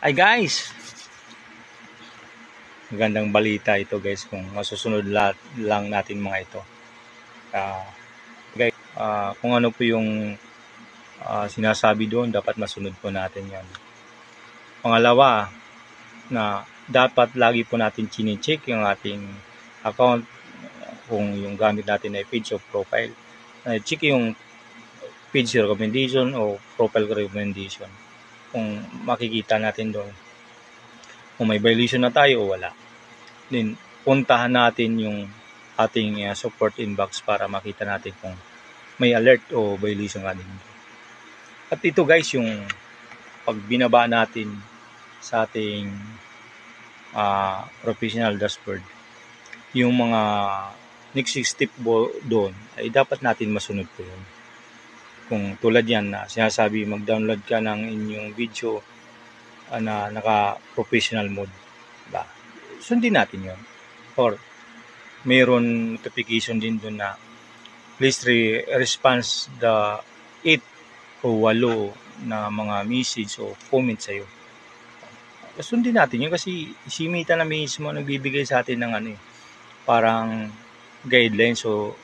Hi guys! Magandang balita ito guys kung masusunod lang natin mga ito. Guys, kung ano po yung sinasabi doon, dapat masunod po natin yan. Pangalawa, na dapat lagi po natin chine-check yung ating account kung yung gamit natin ay page of profile. Check yung page recommendation o profile recommendation. Kung makikita natin doon kung may violation na tayo o wala. Then, puntahan natin yung ating support inbox para makita natin kung may alert o violation ka din. At ito guys, yung pag binaba natin sa ating professional dashboard, yung mga next step doon ay dapat natin masunod po yun. Kung tulad yan na sinasabi mag-download ka ng inyong video na naka-professional mode, diba? Sundin natin yun. Or mayroon notification din doon na please response the 8 o 8 na mga message o comment sa'yo. Sundin natin yun kasi si Meta na mismo nagbibigay sa atin ng parang guidelines o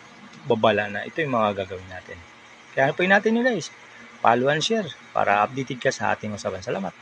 babala na ito yung mga gagawin natin. Kaya po natin nyo guys, follow and share para updated ka sa ating usapan. Salamat!